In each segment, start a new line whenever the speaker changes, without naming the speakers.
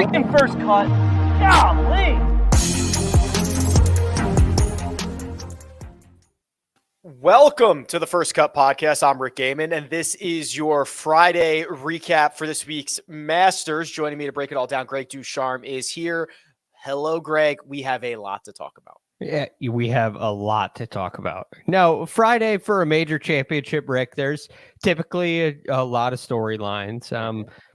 freaking first cut. Golly.
Welcome to the First Cut Podcast. I'm Rick Gehman, and this is your Friday recap for this week's Masters. Joining me to break it all down, Greg DuCharme is here. Hello, Greg. We have a lot to talk about.
Yeah, we have a lot to talk about. Now, Friday for a major championship, Rick, there's typically a lot of storylines,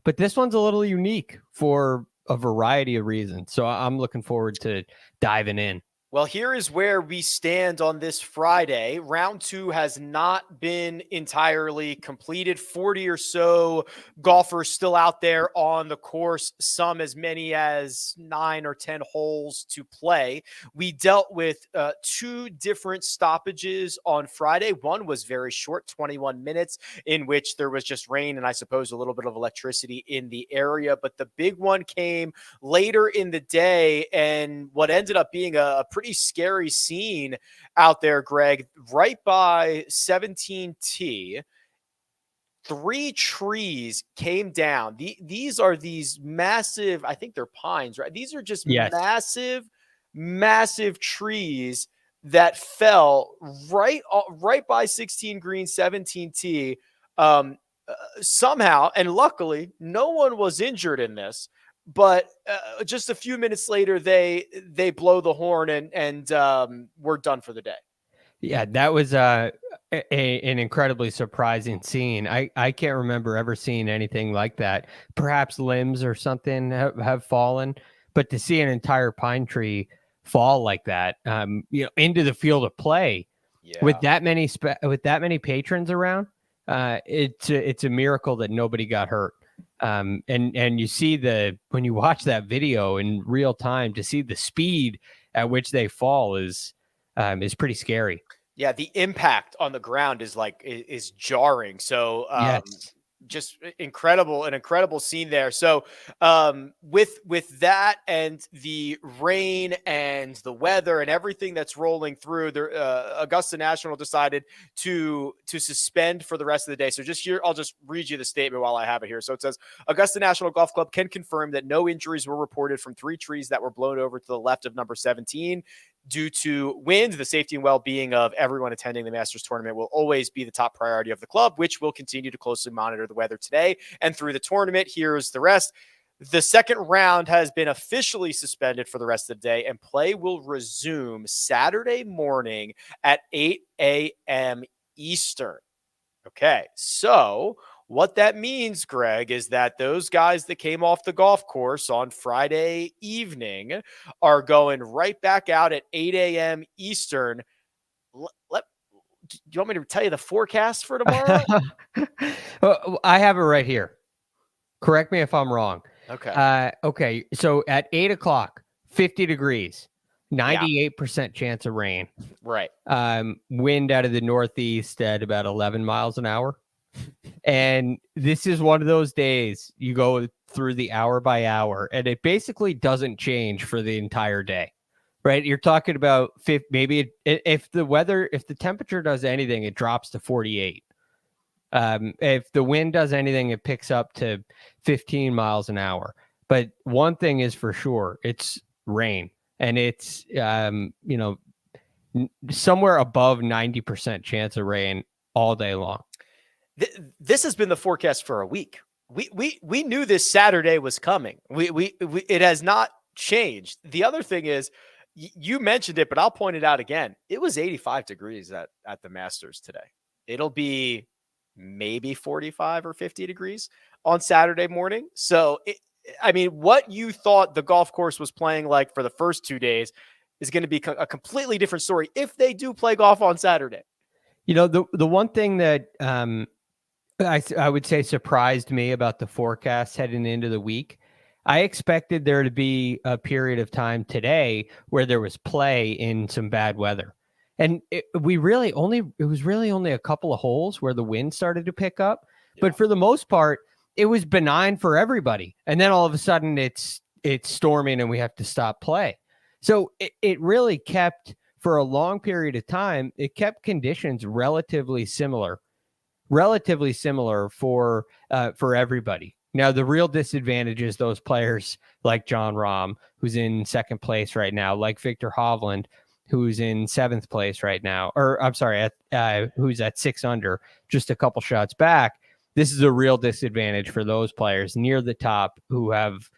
but this one's a little unique for a variety of reasons. So I'm looking forward to diving in.
Well, here is where we stand on this Friday. Round 2 has not been entirely completed. 40 or so golfers still out there on the course, some as many as 9 or 10 holes to play. We dealt with 2 different stoppages on Friday. One was very short, 21 minutes, in which there was just rain and I suppose a little bit of electricity in the area. But the big one came later in the day, and what ended up being a pretty scary scene out there, Greg, right by 17T. 3 trees came down. These are these massive, I think they're pines, right? These are just massive trees that fell right by 16 green, 17T. Somehow, and luckily, no one was injured in this. But just a few minutes later, they blow the horn and we're done for the day.
Yeah, that was an incredibly surprising scene. I can't remember ever seeing anything like that. Perhaps limbs or something have fallen, but to see an entire pine tree fall like that, into the field of play with that many patrons around, it's a miracle that nobody got hurt. And you see when you watch that video in real time, to see the speed at which they fall is pretty scary.
Yeah, the impact on the ground is jarring. So
yes.
Just an incredible scene there. So with that and the rain and the weather and everything that's rolling through, Augusta National decided to suspend for the rest of the day. So just here, I'll just read you the statement while I have it here. So it says, Augusta National Golf Club can confirm that no injuries were reported from 3 trees that were blown over to the left of number 17. Due to wind, the safety and well-being of everyone attending the Masters tournament will always be the top priority of the club, which will continue to closely monitor the weather today and through the tournament. Here's the rest. The second round has been officially suspended for the rest of the day, and play will resume Saturday morning at 8 a.m. Eastern. Okay, so what that means, Greg, is that those guys that came off the golf course on Friday evening are going right back out at 8 a.m. Eastern. Do you want me to tell you the forecast for tomorrow?
I have it right here. Correct me if I'm wrong.
Okay.
Okay. So at 8 o'clock, 50 degrees, 98% chance of rain.
Right.
Wind out of the northeast at about 11 miles an hour. And this is one of those days you go through the hour by hour and it basically doesn't change for the entire day, right? You're talking about maybe if the temperature does anything, it drops to 48. If the wind does anything, it picks up to 15 miles an hour. But one thing is for sure, it's rain, and it's, somewhere above 90% chance of rain all day long.
This has been the forecast for a week. We knew this Saturday was coming. It has not changed. The other thing is, you mentioned it, but I'll point it out again. It was 85 degrees at the Masters today. It'll be maybe 45 or 50 degrees on Saturday morning. So, what you thought the golf course was playing like for the first 2 days is going to be a completely different story if they do play golf on Saturday.
The one thing that I would say surprised me about the forecast heading into the week, I expected there to be a period of time today where there was play in some bad weather. And it was really only a couple of holes where the wind started to pick up. Yeah. But for the most part, it was benign for everybody. And then all of a sudden it's storming and we have to stop play. So it really kept, for a long period of time, it kept conditions relatively similar for everybody. Now, the real disadvantage is those players like Jon Rahm, who's in second place right now, like Victor Hovland, who's in seventh place right now, or I'm sorry, who's at 6 under, just a couple shots back. This is a real disadvantage for those players near the top who have,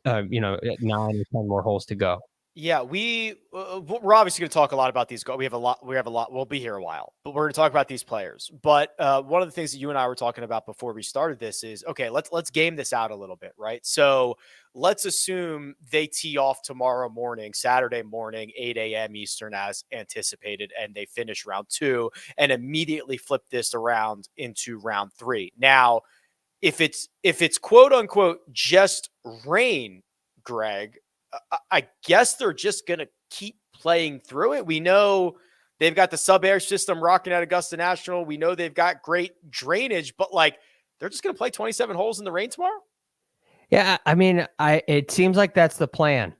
9 or 10 more holes to go.
Yeah, we're obviously going to talk a lot about these. We have a lot. We'll be here a while, but we're going to talk about these players. But one of the things that you and I were talking about before we started this is, okay, let's game this out a little bit, right? So let's assume they tee off tomorrow morning, Saturday morning, 8 a.m. Eastern as anticipated, and they finish round 2 and immediately flip this around into round 3. Now, if it's quote unquote just rain, Greg, I guess they're just going to keep playing through it. We know they've got the sub-air system rocking at Augusta National. We know they've got great drainage, but like they're just going to play 27 holes in the rain tomorrow?
Yeah, I mean, it seems like that's the plan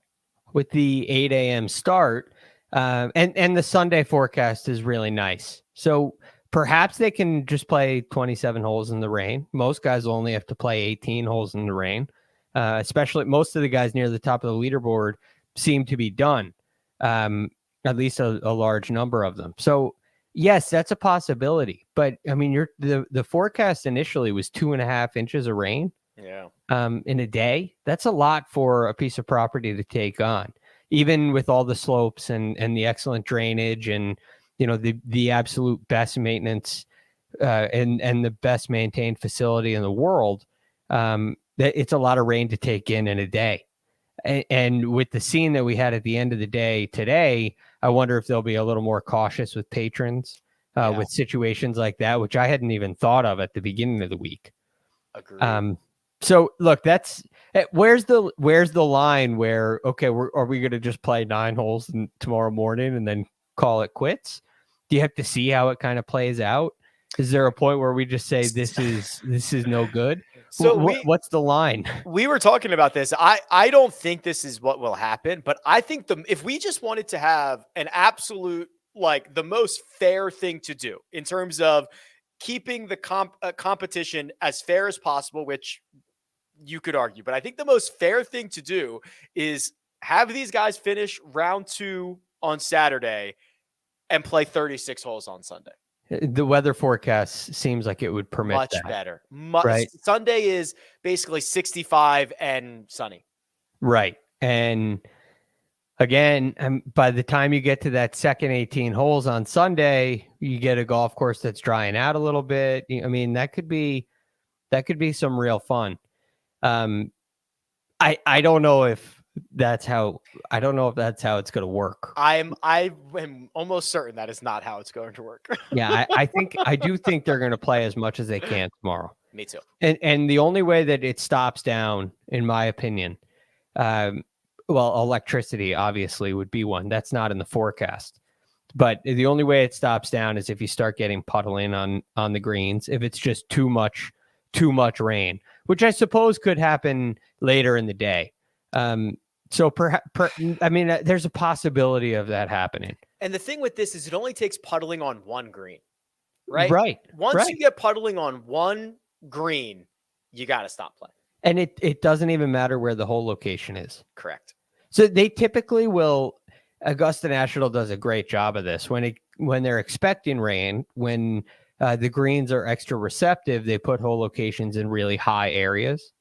with the 8 a.m. start. And the Sunday forecast is really nice. So perhaps they can just play 27 holes in the rain. Most guys will only have to play 18 holes in the rain. Especially most of the guys near the top of the leaderboard seem to be done, at least a large number of them. So yes, that's a possibility. But I mean, the forecast initially was 2.5 inches of rain.
Yeah.
In a day. That's a lot for a piece of property to take on, even with all the slopes and the excellent drainage and the absolute best maintenance and the best maintained facility in the world. It's a lot of rain to take in a day. And with the scene that we had at the end of the day today, I wonder if they'll be a little more cautious with patrons with situations like that, which I hadn't even thought of at the beginning of the week.
Agreed.
So look, that's where's the line where, okay, are we going to just play 9 holes tomorrow morning and then call it quits? Do you have to see how it kind of plays out? Is there a point where we just say this is no good?
So
what's the line?
We were talking about this. I don't think this is what will happen, but I think if we just wanted to have an absolute, like the most fair thing to do in terms of keeping the competition as fair as possible, which you could argue, but I think the most fair thing to do is have these guys finish round 2 on Saturday and play 36 holes on Sunday.
The weather forecast seems like it would permit
much
that.
Better.
Right.
Sunday is basically 65 and sunny.
Right. And again, by the time you get to that second 18 holes on Sunday, you get a golf course that's drying out a little bit. I mean, that could be some real fun. I don't know if that's how it's going to work.
I am almost certain that is not how it's going to work.
Yeah, I do think they're going to play as much as they can tomorrow.
Me too.
And the only way that it stops down, in my opinion, electricity obviously would be one. That's not in the forecast. But the only way it stops down is if you start getting puddling on the greens, if it's just too much rain, which I suppose could happen later in the day. So perhaps, I mean, there's a possibility of that happening.
And the thing with this is it only takes puddling on one green, right?
Right.
Once you get puddling on one green, you got to stop playing.
And it doesn't even matter where the hole location is.
Correct.
So they typically will. Augusta National does a great job of this when they're expecting rain, when the greens are extra receptive, they put hole locations in really high areas.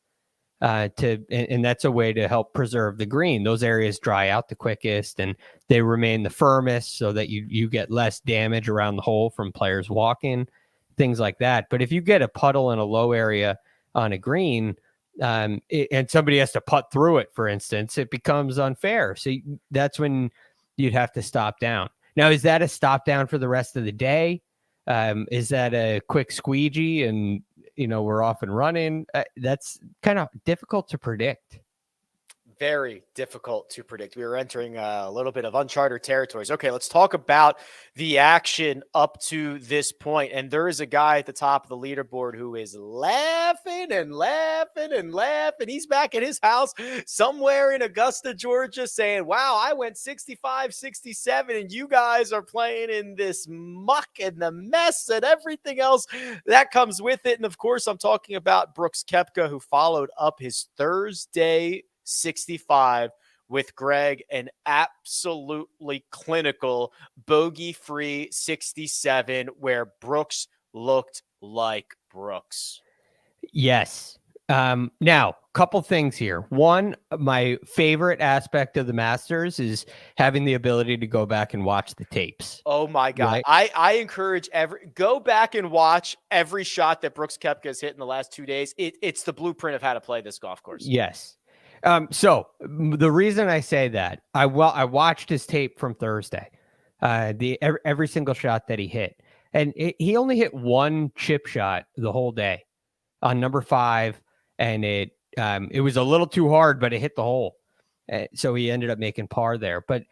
And that's a way to help preserve the green. Those areas dry out the quickest and they remain the firmest so that you get less damage around the hole from players walking, things like that. But if you get a puddle in a low area on a green, and somebody has to putt through it, for instance, it becomes unfair. So that's when you'd have to stop down. Now, is that a stop down for the rest of the day? Is that a quick squeegee and we're off and running? That's kind of difficult to predict.
very difficult to predict. We were entering a little bit of uncharted territories. Okay, let's talk about the action up to this point. And there is a guy at the top of the leaderboard who is laughing and laughing and laughing. He's back at his house somewhere in Augusta, Georgia, saying, wow, I went 65, 67, and you guys are playing in this muck and the mess and everything else that comes with it. And of course, I'm talking about Brooks Koepka, who followed up his Thursday 65 with Greg, an absolutely clinical bogey-free 67 where Brooks looked like Brooks.
Yes. Now, couple things here. One, my favorite aspect of the Masters is having the ability to go back and watch the tapes.
Oh my God. Right? I encourage go back and watch every shot that Brooks Koepka has hit in the last 2 days. It's the blueprint of how to play this golf course.
Yes. So the reason I say that, I watched his tape from Thursday, every single shot that he hit, and he only hit one chip shot the whole day on number 5, and it was a little too hard, but it hit the hole, so he ended up making par there. But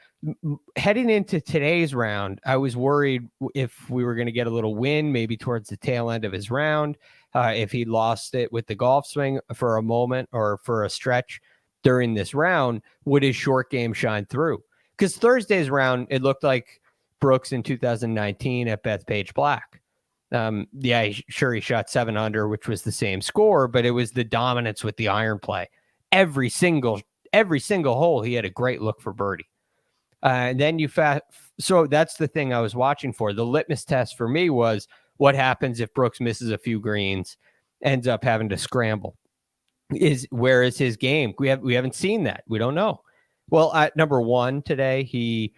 heading into today's round, I was worried if we were going to get a little wind, maybe towards the tail end of his round, if he lost it with the golf swing for a moment or for a stretch during this round, would his short game shine through? Because Thursday's round, it looked like Brooks in 2019 at Bethpage Black. Sure, he shot 7 under, which was the same score, but it was the dominance with the iron play. Every single hole, he had a great look for birdie. And then so that's the thing I was watching for. The litmus test for me was what happens if Brooks misses a few greens, ends up having to scramble. Where is his game? We haven't seen that. We don't know. Well, at number 1 today, he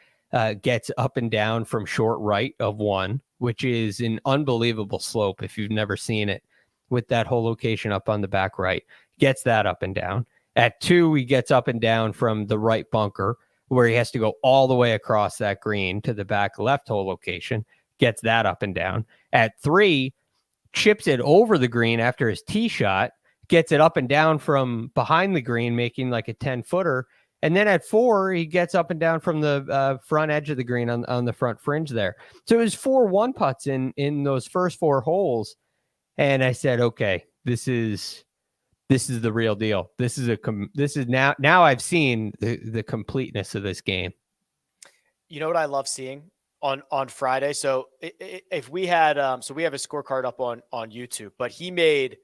gets up and down from short right of 1, which is an unbelievable slope if you've never seen it, with that whole location up on the back right. Gets that up and down. At 2, he gets up and down from the right bunker, where he has to go all the way across that green to the back left hole location. Gets that up and down. At 3, chips it over the green after his tee shot, gets it up and down from behind the green, making like a 10-footer. And then at 4, he gets up and down from the front edge of the green on the front fringe there. So it was 4 1-putts in those first 4 holes. And I said, okay, this is the real deal. This is now I've seen the completeness of this game.
You know what I love seeing on Friday? So if we had, so we have a scorecard up on YouTube, but he made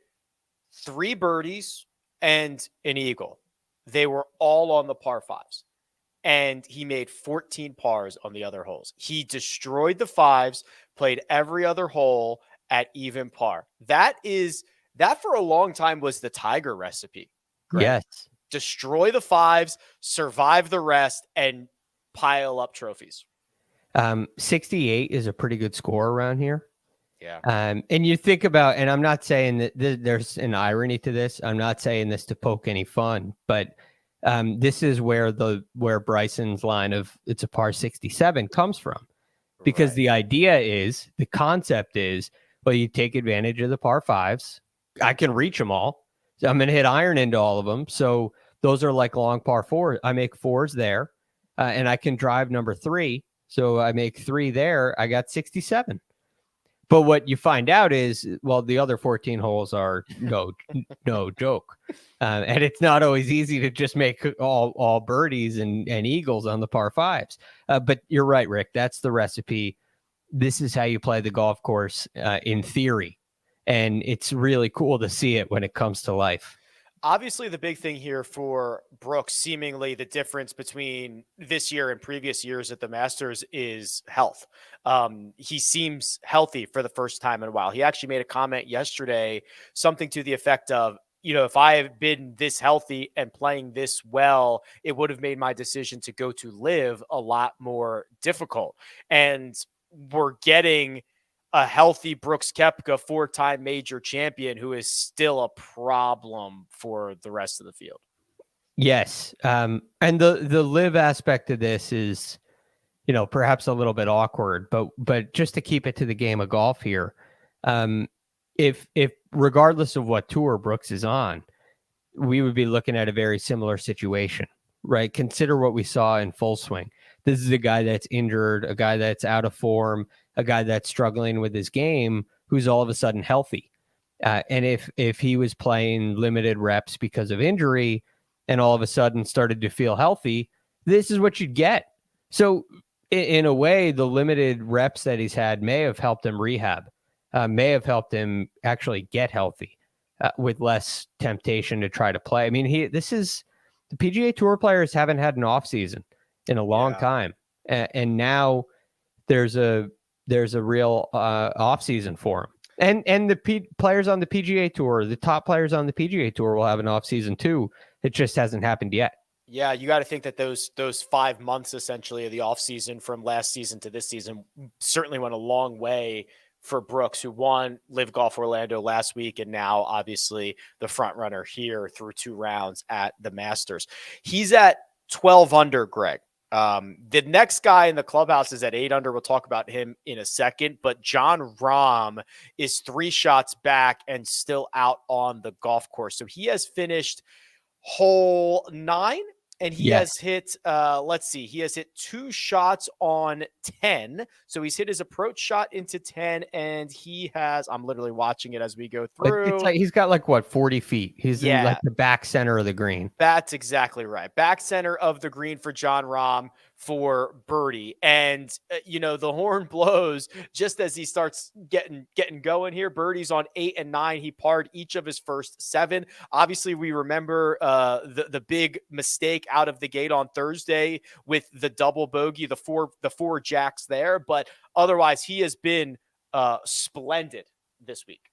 3 birdies and an eagle. They were all on the par 5s, and he made 14 pars on the other holes. He destroyed the 5s, played every other hole at even par. That for a long time was the Tiger recipe. Greg.
Yes.
Destroy the 5s, survive the rest, and pile up trophies.
68 is a pretty good score around here.
Yeah.
And you think about, and I'm not saying that there's an irony to this. I'm not saying this to poke any fun, but this is where Bryson's line of it's a par 67 comes from, because the concept is, well, you take advantage of the par 5s. I can reach them all. So I'm going to hit iron into all of them. So those are like long par 4s. I make 4s there, and I can drive number 3. So I make 3 there. I got 67. But what you find out is, well, the other 14 holes are no joke. And it's not always easy to just make all birdies and eagles on the par 5s. But you're right, Rick. That's the recipe. This is how you play the golf course in theory. And it's really cool to see it when it comes to life.
Obviously, the big thing here for Brooks, seemingly the difference between this year and previous years at the Masters, is health. He seems healthy for the first time in a while. He actually made a comment yesterday, something to the effect of, if I had been this healthy and playing this well, it would have made my decision to go to live a lot more difficult. And we're getting a healthy Brooks Koepka, 4-time major champion, who is still a problem for the rest of the field.
Yes. And the live aspect of this is, perhaps a little bit awkward, but just to keep it to the game of golf here, if regardless of what tour Brooks is on, we would be looking at a very similar situation. right? Consider what we saw in full swing. This is a guy that's injured, a guy that's out of form, a guy that's struggling with his game, who's all of a sudden healthy. And if he was playing limited reps because of injury and all of a sudden started to feel healthy, this is what you'd get. So in a way, the limited reps that he's had may have helped him rehab, may have helped him actually get healthy with less temptation to try to play. I mean, the PGA Tour players haven't had an off season in a long time, and now there's a real off season for him. And the players on the PGA Tour, the top players on the PGA Tour, will have an off season too. It just hasn't happened yet.
Yeah, you got to think that those 5 months essentially of the offseason from last season to this season certainly went a long way for Brooks, who won Live Golf Orlando last week and now obviously the front runner here through 2 rounds at the Masters. He's at 12 under, Greg. The next guy in the clubhouse is at 8 under. We'll talk about him in a second, but Jon Rahm is 3 shots back and still out on the golf course. So he has finished hole 9. And he has hit, he has hit 2 shots on 10. So he's hit his approach shot into 10, and he has, I'm literally watching it as we go through.
It's like he's got 40 feet. He's in the back center of the green.
That's exactly right. Back center of the green for Jon Rahm for birdie. And, the horn blows just as he starts getting going here. Birdie's on 8 and 9. He parred each of his first 7. Obviously, we remember the big mistake out of the gate on Thursday with the double bogey, the four jacks there. But otherwise, he has been splendid this week.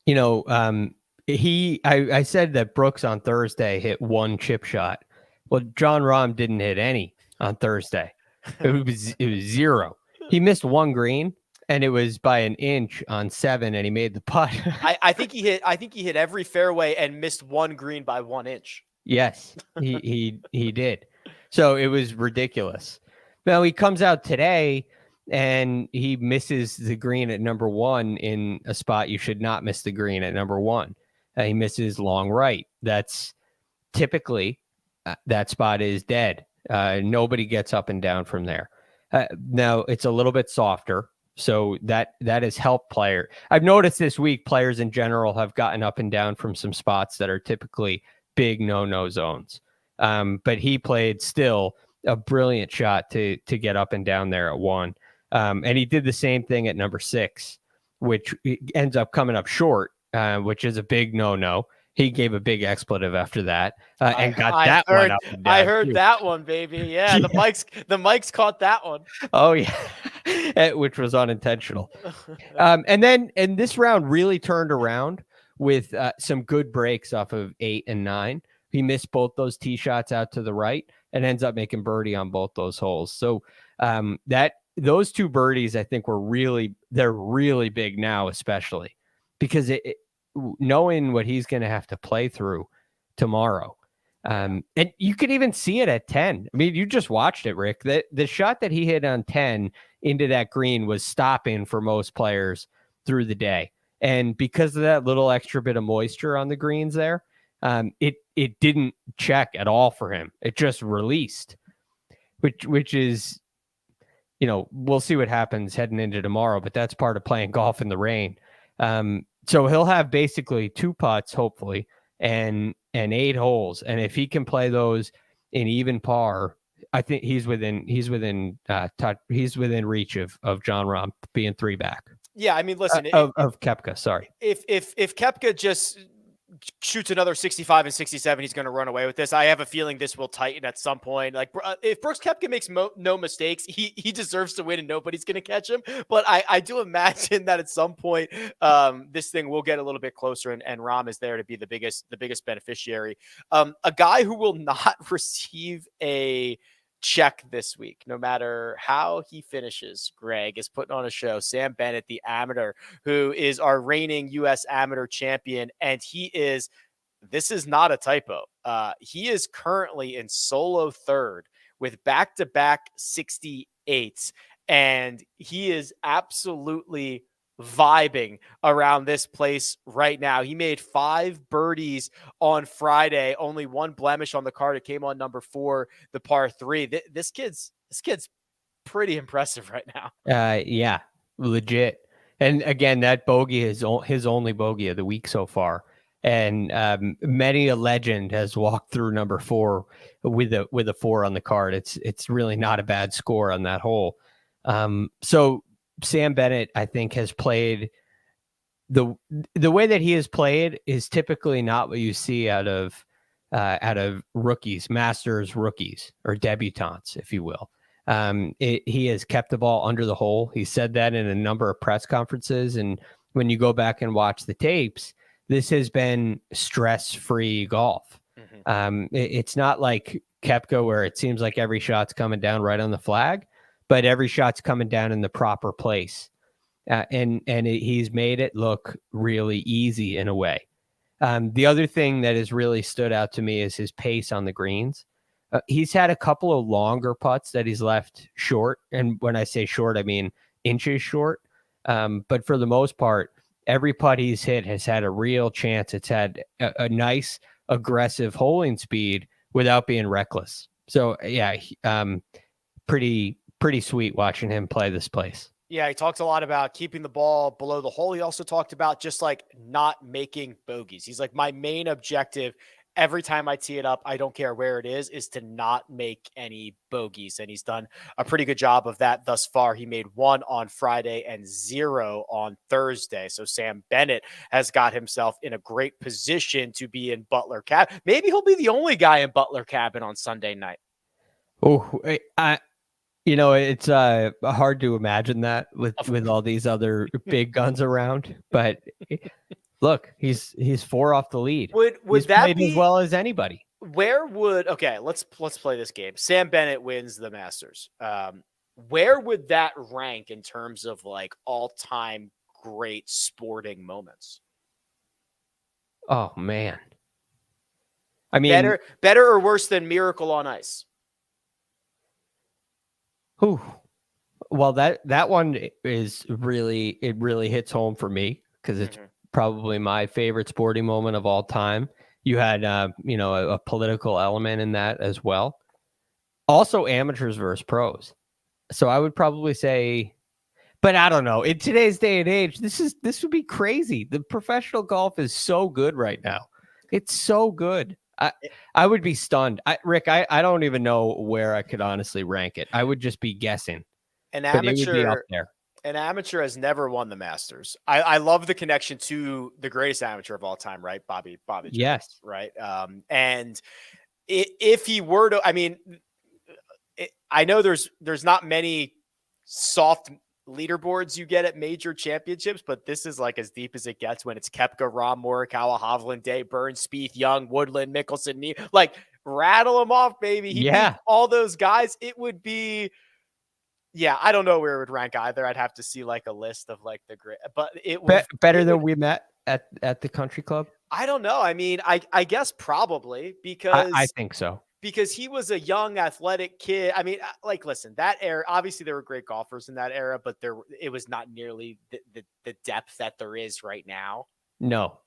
I said that Brooks on Thursday hit 1 chip shot. Well, Jon Rahm didn't hit any on Thursday. It was 0. He missed 1 green, and it was by an inch on 7, and he made the putt.
I think he hit every fairway and missed 1 green by 1 inch.
Yes, he did. So it was ridiculous. Now he comes out today and he misses the green at number 1 in a spot you should not miss the green at number 1. He misses long right. That's typically that spot is dead. Nobody gets up and down from there. Now it's a little bit softer, so that has helped player. I've noticed this week players in general have gotten up and down from some spots that are typically big no zones. But he played still a brilliant shot to get up and down there at 1. And he did the same thing at number 6, which ends up coming up short, which is a big no. He gave a big expletive after that and got that one up and down.
I heard that one, baby. Yeah, the mics caught that one.
Oh yeah, which was unintentional. And this round really turned around with some good breaks off of 8 and 9. He missed both those tee shots out to the right and ends up making birdie on both those holes. So those 2 birdies, I think, they're really big now, especially because knowing what he's going to have to play through tomorrow. And you could even see it at 10. I mean, you just watched it, Rick. The shot that he hit on 10 into that green was stopping for most players through the day. And because of that little extra bit of moisture on the greens there, it didn't check at all for him. It just released, which is, we'll see what happens heading into tomorrow, but that's part of playing golf in the rain. So he'll have basically 2 putts, hopefully, and 8 holes. And if he can play those in even par, I think he's within reach of Jon Rahm being 3 back.
Yeah, I mean, listen,
of Koepka. Sorry,
if Koepka just shoots another 65 and 67, he's going to run away with this. I have a feeling this will tighten at some point. Like if Brooks Koepka makes no mistakes, he deserves to win and nobody's going to catch him. But I do imagine that at some point this thing will get a little bit closer, and Rahm is there to be the biggest beneficiary. A guy who will not receive a check this week, no matter how he finishes, Greg, is putting on a show. Sam Bennett, the amateur, who is our reigning U.S. amateur champion, and this is not a typo. He is currently in solo 3rd with back-to-back 68s, and he is absolutely vibing around this place right now. He made 5 birdies on Friday, only 1 blemish on the card. It came on number 4, the par 3. This kid's pretty impressive right now.
Yeah, legit. And again, that bogey is his only bogey of the week so far. And many a legend has walked through number 4 with a 4 on the card. It's really not a bad score on that hole. So Sam Bennett, I think, has played the way that he has played is typically not what you see out of rookies, Masters rookies, or debutantes, if you will. He has kept the ball under the hole. He said that in a number of press conferences. And when you go back and watch the tapes, this has been stress-free golf. It's not like Koepka where it seems like every shot's coming down right on the flag, but every shot's coming down in the proper place. He's made it look really easy in a way. The other thing that has really stood out to me is his pace on the greens. He's had a couple of longer putts that he's left short. And when I say short, I mean inches short. But for the most part, every putt he's hit has had a real chance. It's had a nice, aggressive holing speed without being reckless. So, yeah, pretty sweet watching him play this place.
Yeah, he talked a lot about keeping the ball below the hole. He also talked about just like not making bogeys. He's like, my main objective every time I tee it up, I don't care where it is to not make any bogeys. And he's done a pretty good job of that thus far. He made 1 on Friday and 0 on Thursday. So Sam Bennett has got himself in a great position to be in Butler Cabin. Maybe he'll be the only guy in Butler Cabin on Sunday night.
Oh, it's hard to imagine that with all these other big guns around. But look, he's 4 off the lead.
Would
he's
that
played
be
as well as anybody?
Okay, let's play this game. Sam Bennett wins the Masters. Where would that rank in terms of like all-time great sporting moments?
Oh man. I mean,
better or worse than Miracle on Ice?
Ooh. Well, that one is really hits home for me because it's probably my favorite sporting moment of all time. You had a political element in that as well. Also, amateurs versus pros. So I would probably say, but I don't know. In today's day and age, this would be crazy. The professional golf is so good right now. It's so good. I would be stunned. Rick, I don't even know where I could honestly rank it. I would just be guessing.
An
amateur, it would be up there.
An amateur has never won the Masters. I love the connection to the greatest amateur of all time, right? Bobby Jones,
yes.
Right. And if he were to, I mean, I know there's not many soft leaderboards you get at major championships, but this is like as deep as it gets when it's Koepka, Rahm, Morikawa, Hovland, Day, Burns, Spieth, Young, Woodland, Mickelson, like rattle them off, baby. He beat all those guys. It would be, I don't know where it would rank either. I'd have to see like a list of like the great, but it would
better than we met at the country club.
I don't know. I mean, I guess probably because
I think so.
Because he was a young athletic kid. I mean, like, listen, that era, obviously there were great golfers in that era, but it was not nearly the depth that there is right now.
No.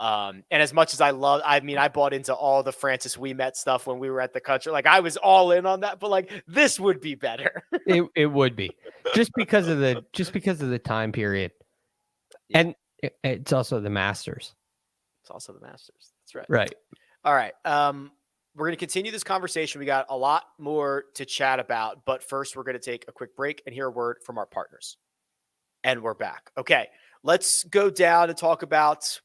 And as much as I bought into all the Francis Ouimet stuff when we were at the country. Like I was all in on that, but like this would be better.
it would be just because of the time period. Yeah. And it's also the Masters.
It's also the Masters. That's right.
Right.
All right. We're going to continue this conversation. We got a lot more to chat about, but first we're going to take a quick break and hear a word from our partners. And we're back. Okay. Let's go down and talk about,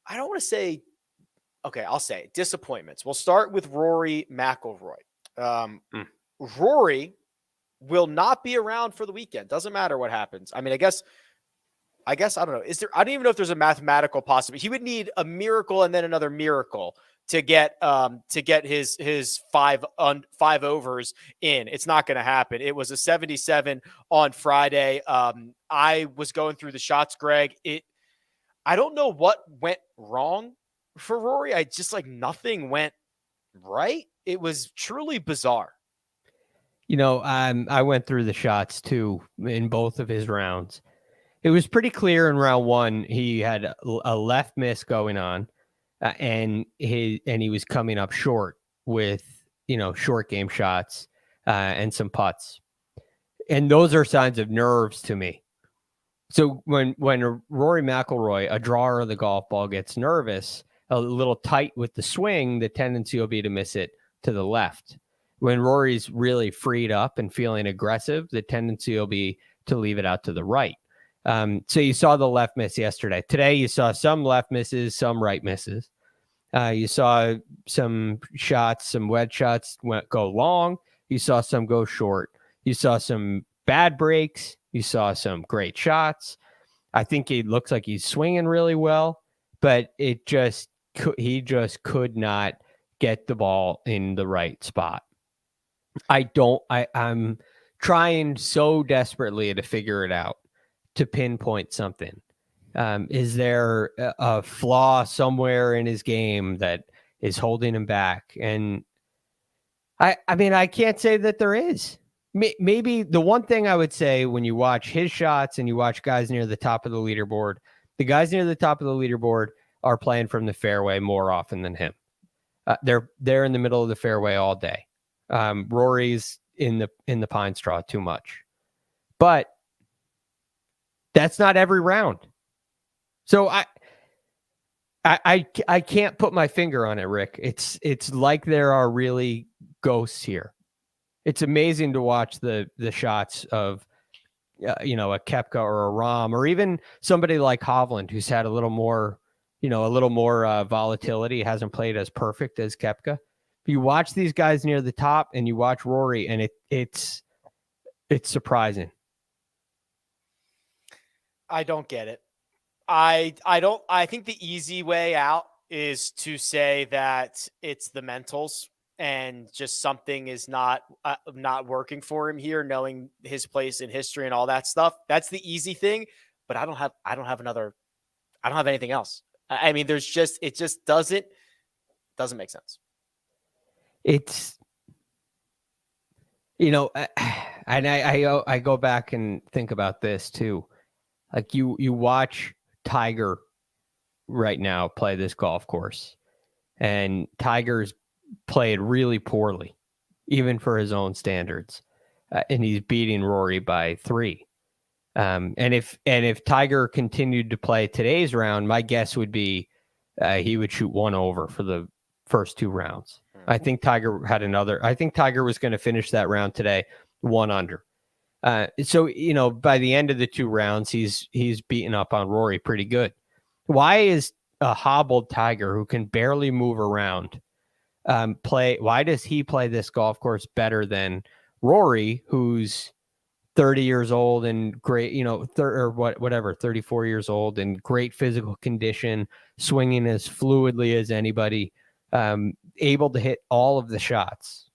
I don't want to say, okay, I'll say disappointments. We'll start with Rory McIlroy. Rory will not be around for the weekend. Doesn't matter what happens. I mean, I guess I don't know. I don't even know if there's a mathematical possibility. He would need a miracle and then another miracle to get his five overs in. It's not going to happen. It was a 77 on Friday. I was going through the shots, Greg. I don't know what went wrong for Rory. I just like nothing went right. It was truly bizarre.
I went through the shots too in both of his rounds. it was pretty clear in round one he had a left miss going on, and he was coming up short with short game shots and some putts, and those are signs of nerves to me. So when Rory McIlroy, a drawer of the golf ball, gets nervous, a little tight with the swing, the tendency will be to miss it to the left. When Rory's really freed up and feeling aggressive, the tendency will be to leave it out to the right. So you saw the left miss yesterday. Today you saw some left misses, some right misses. You saw some shots, some wedge shots go long. You saw some go short. You saw some bad breaks. You saw some great shots. I think he looks like he's swinging really well, but he just could not get the ball in the right spot. I'm trying so desperately to figure it out, to pinpoint something. Is there a flaw somewhere in his game that is holding him back? And I mean, I can't say that there is. Maybe the one thing I would say when you watch his shots and you watch guys near the top of the leaderboard, the guys near the top of the leaderboard are playing from the fairway more often than him. They're in the middle of the fairway all day. Rory's in the pine straw too much, but that's not every round. So I can't put my finger on it, Rick. It's like there are really ghosts here. It's amazing to watch the shots of a Koepka or a Rahm, or even somebody like Hovland, who's had a little more volatility, hasn't played as perfect as Koepka. You watch these guys near the top and you watch Rory, and it's surprising.
I don't get it. I think the easy way out is to say that it's the mentals and just something is not working for him here, knowing his place in history and all that stuff. That's the easy thing, but I don't have anything else. I mean, it just doesn't make sense.
It's, and I go back and think about this too. Like you watch Tiger right now play this golf course, and Tiger's played really poorly, even for his own standards, and he's beating Rory by 3. And if Tiger continued to play today's round, my guess would be he would shoot 1 over for the first 2 rounds. I think Tiger was going to finish that round today 1 under. So by the end of the 2 rounds, he's beaten up on Rory pretty good. Why is a hobbled Tiger who can barely move around why does he play this golf course better than Rory, who's 30 years old and great, 34 years old and great physical condition, swinging as fluidly as anybody, able to hit all of the shots?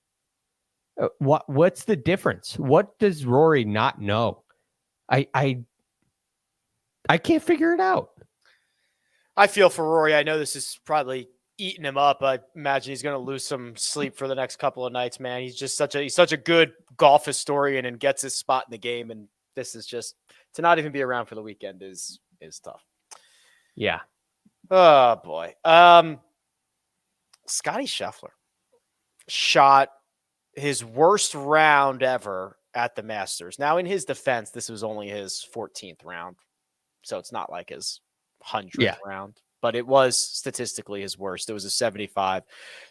What's the difference? What does Rory not know? I can't figure it out.
I feel for Rory. I know this is probably eating him up. I imagine he's going to lose some sleep for the next couple of nights, man. He's just such a good golf historian and gets his spot in the game. And this is just, to not even be around for the weekend is tough.
Yeah.
Oh boy. Scottie Scheffler shot his worst round ever at the Masters. Now, in his defense, this was only his 14th round, so it's not like his 100th round, but it was statistically his worst. It was a 75.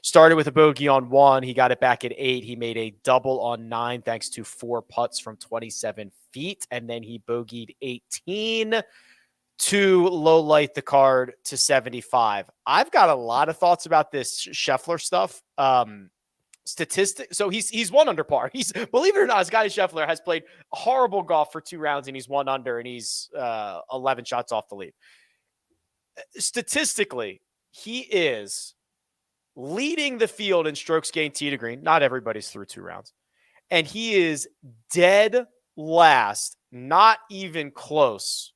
Started with a bogey on 1. He got it back at 8. He made a double on 9 thanks to 4 putts from 27 feet, and then he bogeyed 18 to low light the card to 75. I've got a lot of thoughts about this Scheffler stuff. So he's 1 under par. He's, believe it or not, Scottie Scheffler has played horrible golf for 2 rounds and he's 1 under and he's 11 shots off the lead. Statistically, he is leading the field in strokes gained tee to green. Not everybody's through 2 rounds. And he is dead last, not even close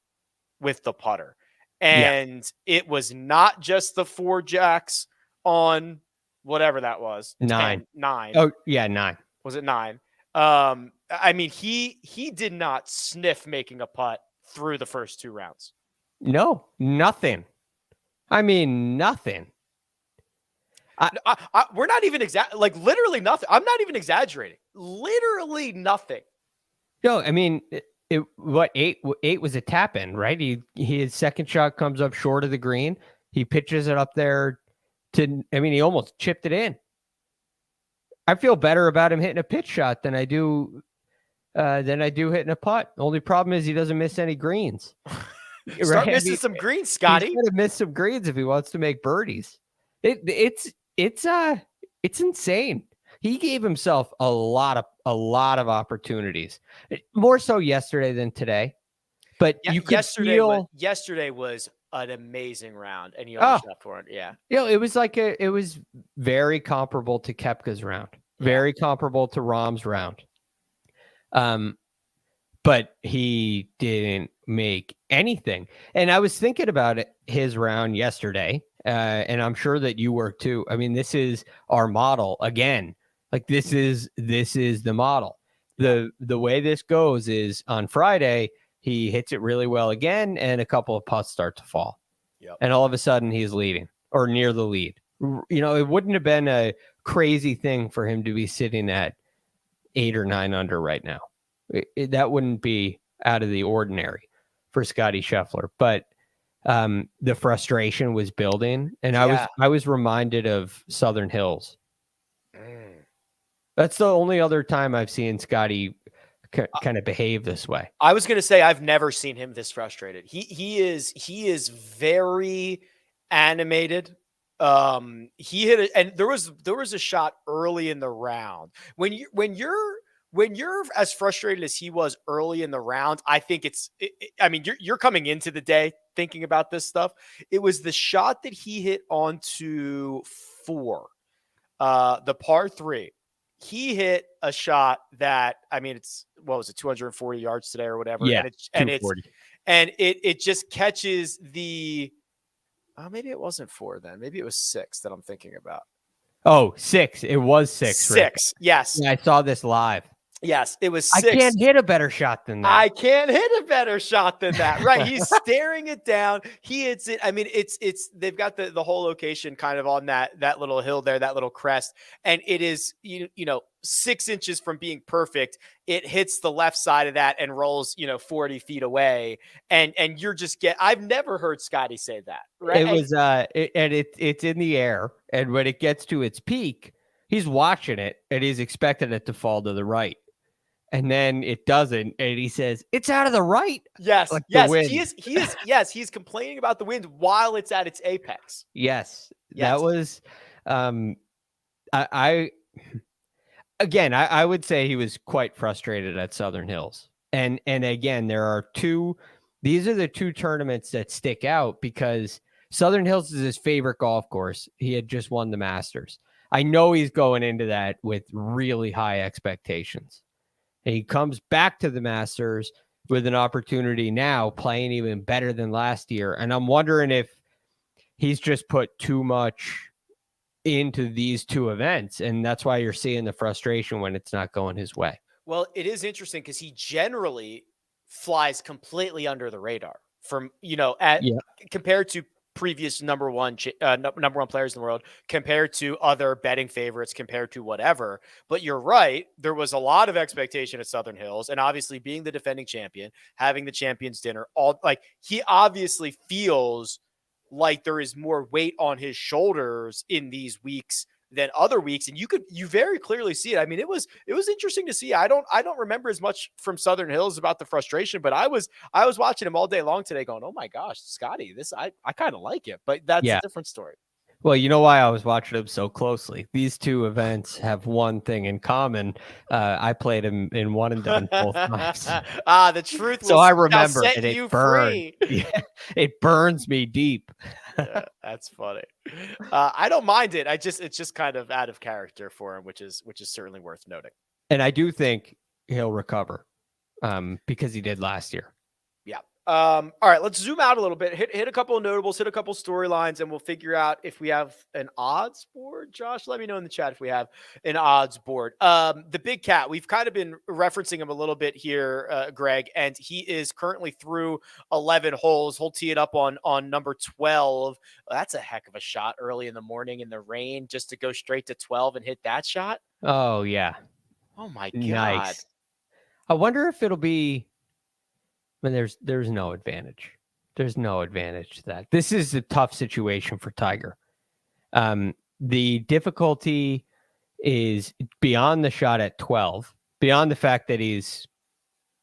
with the putter. And It was not just the 4 jacks on whatever that was.
9.
9.
Oh, yeah, 9.
Was it 9? I mean, he did not sniff making a putt through the first 2 rounds?
No, nothing. I mean, nothing.
We're not even like literally nothing. I'm not even exaggerating. Literally nothing.
No, I mean, eight was a tap in, right? His second shot comes up short of the green. He pitches it up there he almost chipped it in. I feel better about him hitting a pitch shot than I do hitting a putt. Only problem is he doesn't miss any greens.
Start missing some greens, Scottie.
He's going to miss some greens if he wants to make birdies. It's insane. He gave himself a lot of opportunities, more so yesterday than today. But you could
yesterday was an amazing round, and he only shot for it. Yeah,
it was very comparable to Koepka's round, very comparable to Rahm's round. But he didn't make anything. And I was thinking about his round yesterday, and I'm sure that you were too. I mean, this is our model again. Like this is the model. The way this goes is on Friday, he hits it really well again, and a couple of putts start to fall.
Yep.
And all of a sudden he's leading or near the lead. It wouldn't have been a crazy thing for him to be sitting at 8 or 9 under right now. That wouldn't be out of the ordinary for Scottie Scheffler. But the frustration was building, and I was reminded of Southern Hills. That's the only other time I've seen Scottie kind of behave this way.
I was going to say I've never seen him this frustrated. He is very animated. He hit it, and there was a shot early in the round. When you're as frustrated as he was early in the round, I think you're coming into the day thinking about this stuff. It was the shot that he hit onto 4, the par 3. He hit a shot that, it's, 240 yards today or whatever.
Yeah,
and it just catches the, maybe it wasn't 4 then. Maybe it was 6 that I'm thinking about.
Oh, 6. It was 6.
6.
Rick.
Yes.
Yeah, I saw this live.
Yes, it was 6.
I can't hit a better shot than that.
I can't hit a better shot than that. Right. He's staring it down. He hits it. I mean, it's they've got the whole location kind of on that little hill there, that little crest. And it is, 6 inches from being perfect. It hits the left side of that and rolls, 40 feet away. And you're just I've never heard Scottie say that. Right.
It was it's in the air. And when it gets to its peak, he's watching it and he's expecting it to fall to the right. And then it doesn't, and he says, "It's out of the right."
Yes,
like
yes, he is. Yes, he's complaining about the wind while it's at its apex.
Yes. That was, I would say he was quite frustrated at Southern Hills, and again, these are the 2 tournaments that stick out because Southern Hills is his favorite golf course. He had just won the Masters. I know he's going into that with really high expectations. And he comes back to the Masters with an opportunity now playing even better than last year. And I'm wondering if he's just put too much into these 2 events. And that's why you're seeing the frustration when it's not going his way.
Well, it is interesting because he generally flies completely under the radar compared to previous number one players in the world, compared to other betting favorites, compared to whatever. But you're right. There was a lot of expectation at Southern Hills, and obviously being the defending champion, having the champions dinner, he obviously feels like there is more weight on his shoulders in these weeks than other weeks. And you very clearly see it. I mean, it was interesting to see. I don't remember as much from Southern Hills about the frustration, but I was watching him all day long today going, oh my gosh, Scottie, I kind of like it, but that's a different story.
Well, you know why I was watching him so closely? These 2 events have one thing in common. I played him in one and done both times.
The truth.
So I remember,
set
and
you free.
Yeah, it burns me deep.
Yeah, that's funny. I don't mind it. It's just kind of out of character for him, which is certainly worth noting.
And I do think he'll recover, because he did last year.
Yeah. All right, let's zoom out a little bit. Hit a couple of notables, hit a couple storylines, and we'll figure out if we have an odds board. Josh, let me know in the chat if we have an odds board. The Big Cat, we've kind of been referencing him a little bit here, Greg, and he is currently through 11 holes. He'll tee it up on number 12. That's a heck of a shot early in the morning in the rain, just to go straight to 12 and hit that shot.
Oh yeah.
Oh my God.
Nice. I wonder if it'll be. I mean, there's no advantage. There's no advantage to that. This is a tough situation for Tiger. The difficulty is beyond the shot at 12, beyond the fact that he's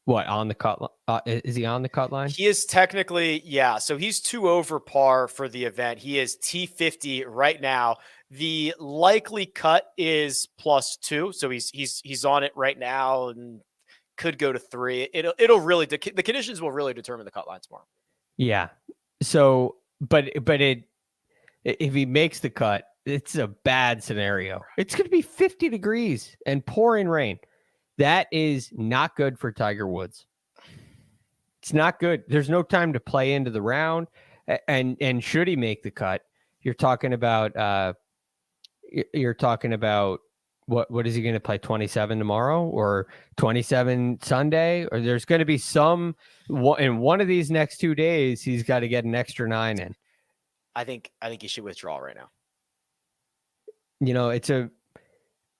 on the cut. Is he on the cut line?
He is technically, yeah. So he's 2 over par for the event. He is T50 right now. The likely cut is +2. So he's on it right now and could go to 3. It'll really, the conditions will really determine the cut line tomorrow.
Yeah. So, but if he makes the cut, it's a bad scenario. It's going to be 50 degrees and pouring rain. That is not good for Tiger Woods. It's not good. There's no time to play into the round. And should he make the cut, you're talking about what is he going to play 27 tomorrow or 27 Sunday? Or there's going to be in one of these next 2 days, he's got to get an extra 9 in.
I think he should withdraw right now.
You know,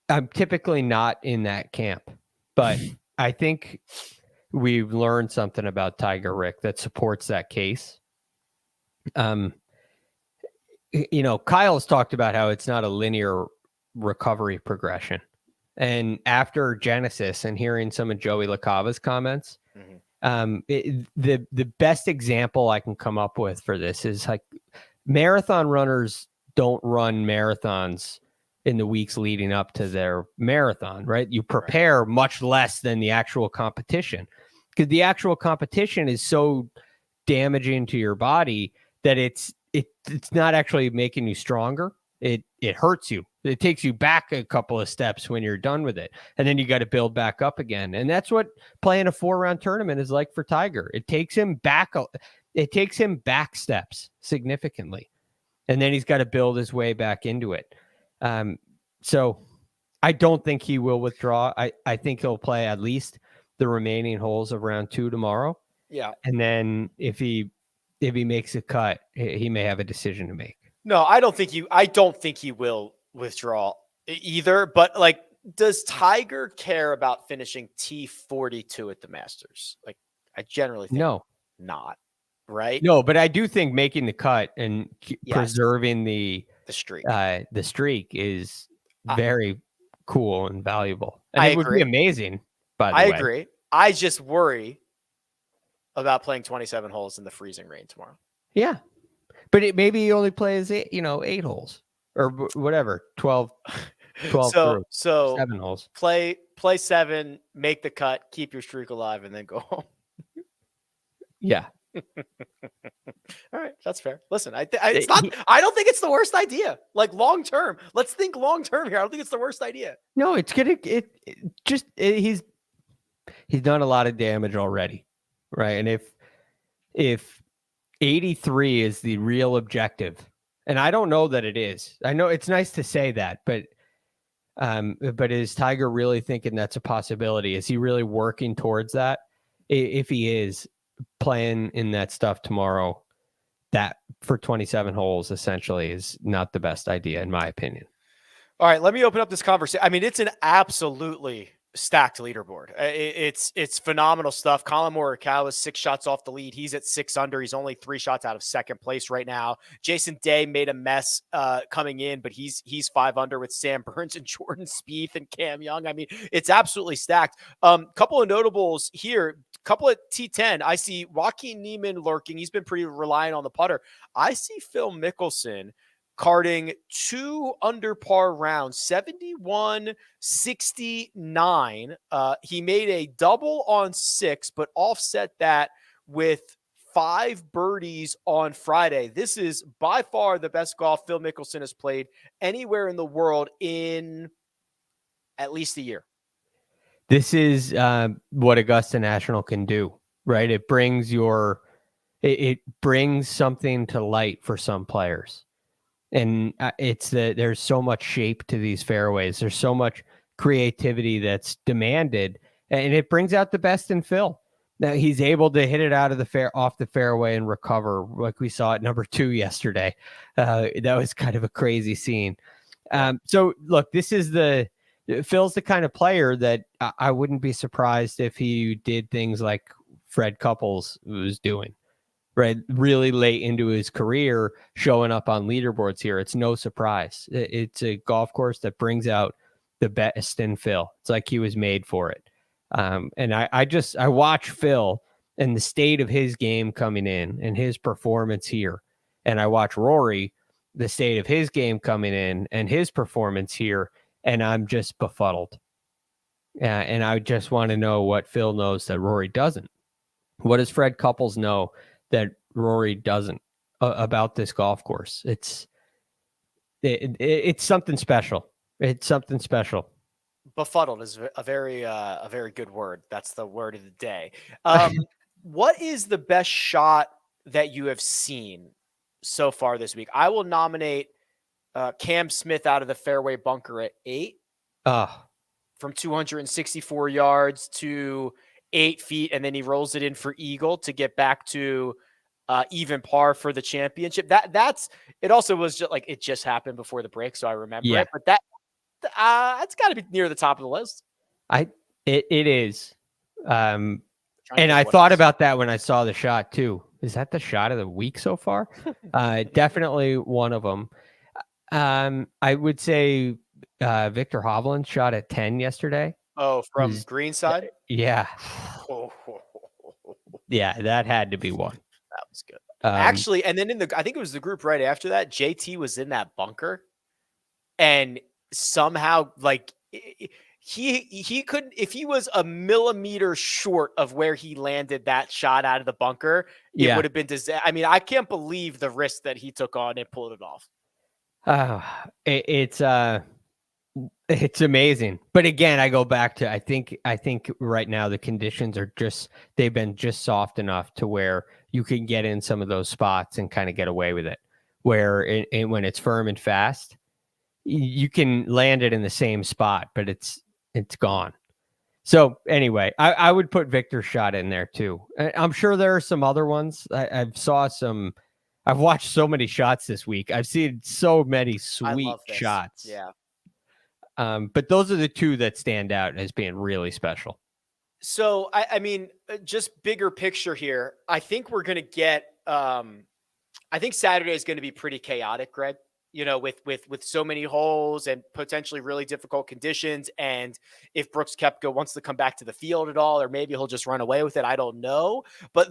I'm typically not in that camp, but I think we've learned something about Tiger, Rick, that supports that case. Kyle's talked about how it's not a linear recovery progression. And after Genesis and hearing some of Joey LaCava's comments, the best example I can come up with for this is like marathon runners don't run marathons in the weeks leading up to their marathon, right? You prepare much less than the actual competition because the actual competition is so damaging to your body that it's not actually making you stronger. It hurts you. It takes you back a couple of steps when you're done with it. And then you got to build back up again. And that's what playing a 4-round tournament is like for Tiger. It takes him back steps significantly. And then he's got to build his way back into it. So I don't think he will withdraw. I think he'll play at least the remaining holes of round 2 tomorrow.
Yeah.
And then if he makes a cut, he may have a decision to make.
No, I don't think he will withdraw either. But like, does Tiger care about finishing T42 at the Masters? Like, I generally think not. Right?
No, but I do think making the cut and preserving the streak is very cool and valuable. And it would be amazing. By the way,
I agree. I just worry about playing 27 holes in the freezing rain tomorrow.
Yeah. But maybe he only plays 8 holes or whatever, 12
so
7 holes.
Play 7, make the cut, keep your streak alive, and then go home.
Yeah.
All right, that's fair. Listen, I don't think it's the worst idea. Like long term, let's think long term here. I don't think it's the worst idea.
No, it's gonna. He's done a lot of damage already, right? And if 83 is the real objective, and I don't know that it is. I know it's nice to say that, but is Tiger really thinking that's a possibility? Is he really working towards that? If he is playing in that stuff tomorrow, that for 27 holes essentially is not the best idea, in my opinion.
All right, let me open up this conversation. I mean, it's an absolutely stacked leaderboard. It's phenomenal stuff. Colin Morikawa is 6 shots off the lead. He's at 6 under. He's only 3 shots out of second place right now. Jason Day made a mess coming in, but he's 5 under with Sam Burns and Jordan Spieth and Cam Young. I mean, it's absolutely stacked. Couple of notables here. Couple of T10. I see Joaquin Niemann lurking. He's been pretty reliant on the putter. I see Phil Mickelson carding 2 under par rounds, 71-69. He made a double on 6, but offset that with 5 birdies on Friday. This is by far the best golf Phil Mickelson has played anywhere in the world in at least a year. This
is what Augusta National can do, right? It brings your it brings something to light for some players. And there's so much shape to these fairways. There's so much creativity that's demanded, and it brings out the best in Phil. Now he's able to hit it out of off the fairway and recover, like we saw at number 2 yesterday. That was kind of a crazy scene. So look, Phil's the kind of player that I wouldn't be surprised if he did things like Fred Couples was doing, right? Really late into his career, showing up on leaderboards here. It's no surprise. It's a golf course that brings out the best in Phil. It's like he was made for it. And I watch Phil and the state of his game coming in and his performance here. And I watch Rory, the state of his game coming in and his performance here. And I'm just befuddled. And I just want to know what Phil knows that Rory doesn't. What does Fred Couples know that Rory doesn't about this golf course? It's something special. It's something special.
Befuddled is a very good word. That's the word of the day. What is the best shot that you have seen so far this week? I will nominate Cam Smith out of the fairway bunker at 8. From 264 yards to 8 feet, and then he rolls it in for eagle to get back to even par for the championship. That's it. Also was just like it just happened before the break, so I remember it. But that's got to be near the top of the list.
It is. And I thought about that when I saw the shot too. Is that the shot of the week so far? Definitely one of them. I would say Victor Hovland shot at 10 yesterday.
Oh, from green side?
Yeah. Yeah, that had to be one.
That was good. Actually, and then I think it was the group right after that, JT was in that bunker. And somehow, like, he couldn't, if he was a millimeter short of where he landed that shot out of the bunker, it would have been disaster. I mean, I can't believe the risk that he took on and pulled it off.
It's amazing. But again, I go back to I think right now the conditions are they've been just soft enough to where you can get in some of those spots and kind of get away with it. Where when it's firm and fast, you can land it in the same spot, but it's gone. So anyway, I would put Victor's shot in there too. I'm sure there are some other ones. I've watched so many shots this week. I've seen so many sweet shots.
Yeah.
But those are the two that stand out as being really special.
So, I mean, just bigger picture here. I think we're going to get, I think Saturday is going to be pretty chaotic, Greg, with so many holes and potentially really difficult conditions. And if Brooks Koepka wants to come back to the field at all, or maybe he'll just run away with it. I don't know. But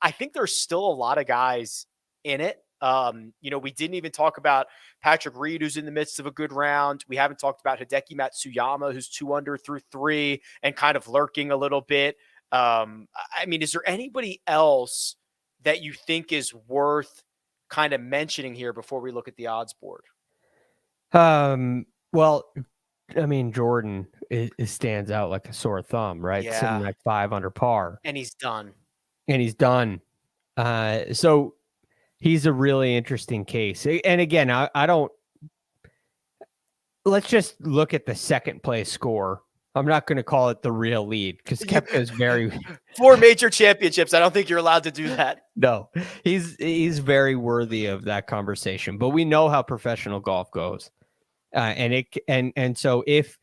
I think there's still a lot of guys in it. We didn't even talk about Patrick Reed, who's in the midst of a good round. We haven't talked about Hideki Matsuyama, who's 2 under through 3 and kind of lurking a little bit. I mean, is there anybody else that you think is worth kind of mentioning here before we look at the odds board?
Well, I mean, Jordan stands out like a sore thumb, right?
Yeah.
Sitting at 5 under par.
And he's done.
So he's a really interesting case. And again, I don't, let's just look at the second place score. I'm not going to call it the real lead because Koepka is very
4 major championships. I don't think you're allowed to do that.
No, he's very worthy of that conversation, but we know how professional golf goes. And so if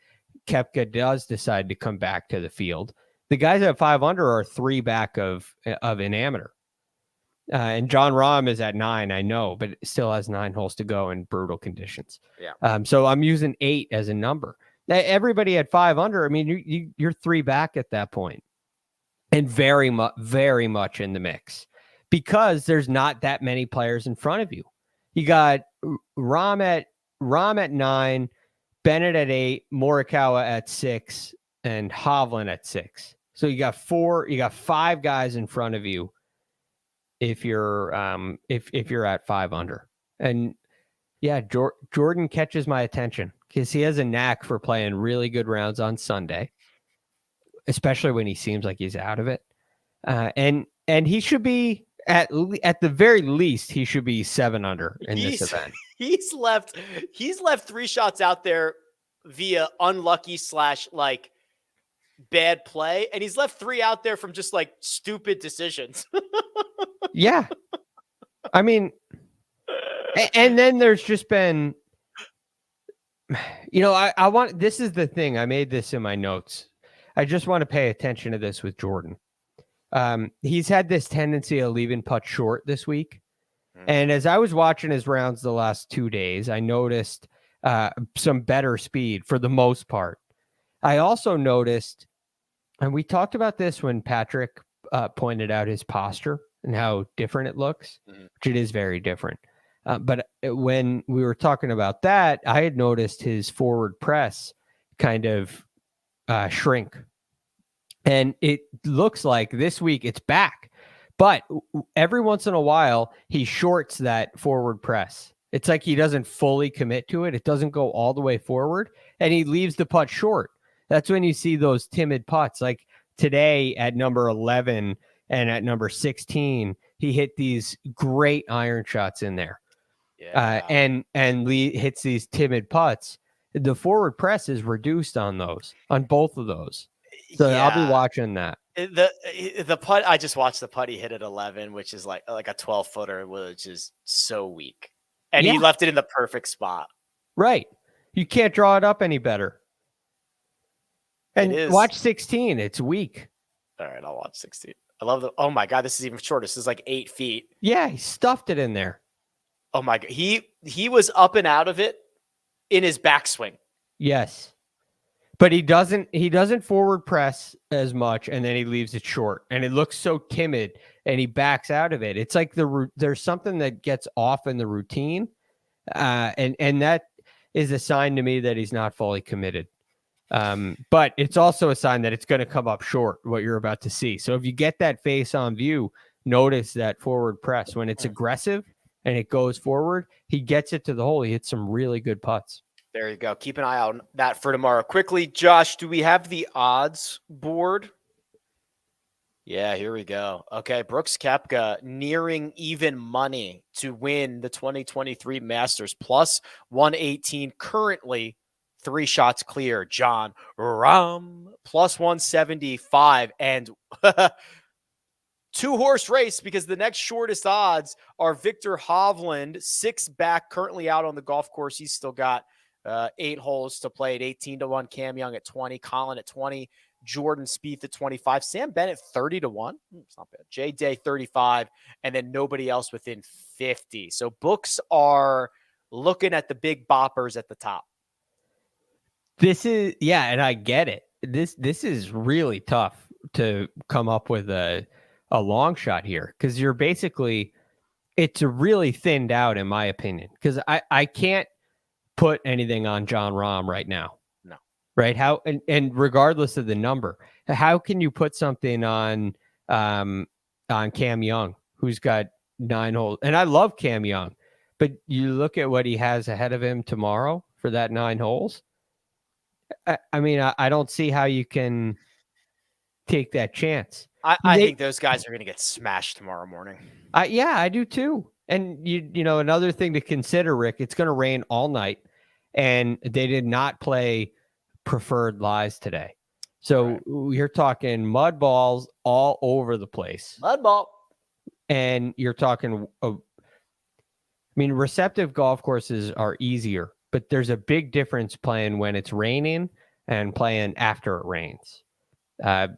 Koepka does decide to come back to the field, the guys at 5 under are 3 back of an amateur. And Jon Rahm is at 9, I know, but it still has 9 holes to go in brutal conditions.
Yeah.
So I'm using 8 as a number. Everybody at 5 under, I mean, you're 3 back at that point, and very much in the mix because there's not that many players in front of you. You got Rahm at 9, Bennett at 8, Morikawa at 6, and Hovland at 6. So you got 5 guys in front of you. If you're if you're at 5 under. And yeah, Jordan catches my attention because he has a knack for playing really good rounds on Sunday, especially when he seems like he's out of it. And he should be at the very least, he should be 7 under in this event.
He's left 3 shots out there via unlucky / like bad play, and he's left 3 out there from just like stupid decisions.
Yeah. I mean, and then there's just been, I want, this is the thing. I made this in my notes. I just want to pay attention to this with Jordan. He's had this tendency of leaving putts short this week. And as I was watching his rounds the last 2 days, I noticed some better speed for the most part. I also noticed, and we talked about this when Patrick pointed out his posture and how different it looks, which it is very different. But when we were talking about that, I had noticed his forward press kind of shrink. And it looks like this week it's back. But every once in a while, he shorts that forward press. It's like he doesn't fully commit to it. It doesn't go all the way forward, and he leaves the putt short. That's when you see those timid putts. Like today at number 11 and at number 16, he hit these great iron shots in there. Yeah. And hits these timid putts. The forward press is reduced on both of those. So yeah. I'll be watching that.
The putt, I just watched the putt he hit at 11, which is like a 12-footer, which is so weak. And he left it in the perfect spot.
Right. You can't draw it up any better. And watch 16. It's weak.
All right, I'll watch 16. I love oh my God, this is even shorter. This is like 8 feet.
Yeah, he stuffed it in there.
Oh my God. He was up and out of it in his backswing.
Yes. But he doesn't forward press as much, and then he leaves it short, and it looks so timid, and he backs out of it. It's like there's something that gets off in the routine, and that is a sign to me that he's not fully committed. But it's also a sign that it's going to come up short, what you're about to see. So if you get that face on view, notice that forward press. When it's aggressive and it goes forward, he gets it to the hole. He hits some really good putts.
There you go. Keep an eye out on that for tomorrow. Quickly, Josh, do we have the odds board? Yeah, here we go. Okay, Brooks Koepka nearing even money to win the 2023 Masters, plus 118 currently, 3 shots clear. Jon Rahm, plus 175, and 2-horse race, because the next shortest odds are Victor Hovland, 6 back, currently out on the golf course. He's still got 8 holes to play at 18-1, Cam Young at 20, Colin at 20, Jordan Spieth at 25, Sam Bennett 30-1. It's not bad. Jay Day 35, and then nobody else within 50. So books are looking at the big boppers at the top.
This is, and I get it. This is really tough to come up with a long shot here, because you're basically, it's really thinned out in my opinion, because I can't put anything on Jon Rahm right now.
No.
Right? How and regardless of the number, how can you put something on Cam Young, who's got 9 holes? And I love Cam Young, but you look at what he has ahead of him tomorrow for that 9 holes. I mean, I don't see how you can take that chance.
I think those guys are going to get smashed tomorrow morning.
I do too. And you know, another thing to consider, Rick, it's going to rain all night, and they did not play preferred lies today. So you're talking mud balls all over the place.
Mud ball.
And you're talking, receptive golf courses are easier, but there's a big difference playing when it's raining and playing after it rains.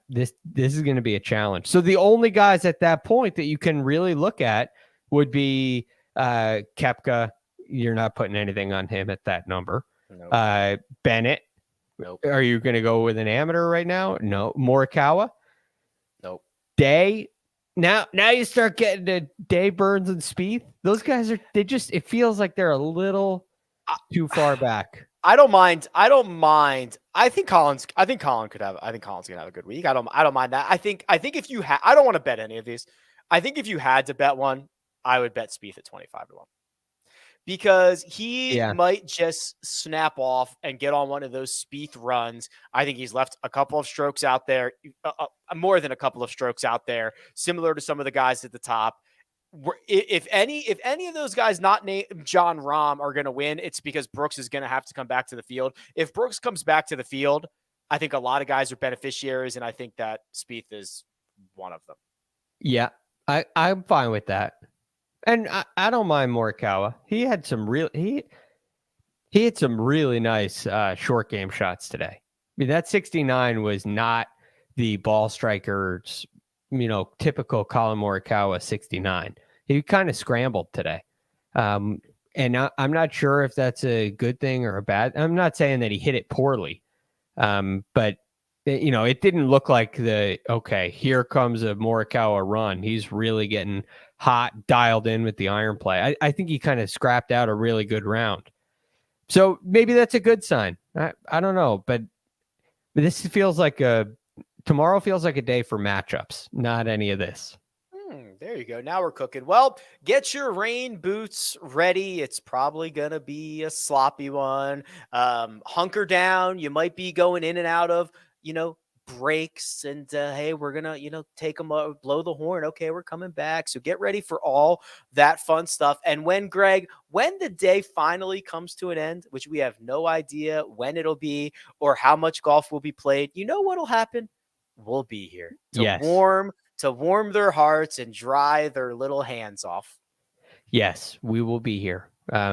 This is going to be a challenge. So the only guys at that point that you can really look at would be Koepka. You're not putting anything on him at that number. Nope. Bennett.
Nope.
Are you going to go with an amateur right now? No. Morikawa.
Nope.
Day. Now you start getting to Day, Burns, and Spieth. Those guys it feels like they're a little too far back.
I don't mind. I think Colin's gonna have a good week. I don't mind that. I think if you I don't want to bet any of these. I think if you had to bet one, I would bet Spieth at 25-1, because he might just snap off and get on one of those Spieth runs. I think he's left a couple of strokes out there, more than a couple of strokes out there, similar to some of the guys at the top. if any of those guys not named Jon Rahm are going to win, it's because Brooks is going to have to come back to the field. If Brooks comes back to the field, I think a lot of guys are beneficiaries, and I think that Spieth is one of them.
Yeah, I'm fine with that. And I don't mind Morikawa. He had some he had some really nice short game shots today. I mean, that 69 was not the ball striker's, typical Colin Morikawa 69. He kind of scrambled today. And I'm not sure if that's a good thing or a bad. I'm not saying that he hit it poorly. But it didn't look like here comes a Morikawa run. He's really getting hot, dialed in with the iron play. I think he kind of scrapped out a really good round. So maybe that's a good sign. I don't know, but this feels like tomorrow feels like a day for matchups, not any of this.
There you go. Now we're cooking. Well, get your rain boots ready. It's probably going to be a sloppy one. Hunker down. You might be going in and out of, breaks, and hey, we're going to, take them up, blow the horn. Okay, we're coming back. So get ready for all that fun stuff. And when the day finally comes to an end, which we have no idea when it'll be or how much golf will be played, what'll happen? We'll be here to warm their hearts and dry their little hands off.
Yes, we will be here.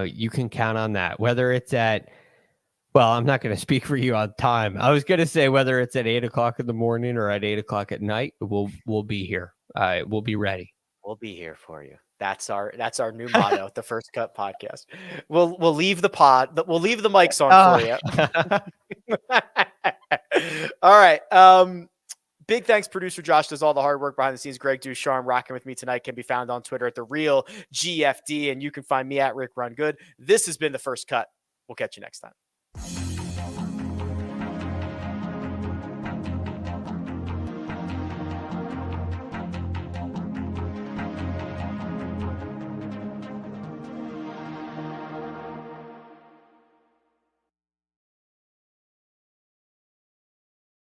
You can count on that. Whether it's I'm not going to speak for you on time. I was going to say whether it's at 8:00 in the morning or at 8:00 at night, we'll be here. We'll be ready.
We'll be here for you. That's our new motto at the First Cut podcast. We'll leave the pod. We'll leave the mics on for you. All right. Big thanks, producer Josh does all the hard work behind the scenes. Greg DuCharme rocking with me tonight can be found on Twitter at The Real GFD, and you can find me at Rick Run Good. This has been The First Cut. We'll catch you next time.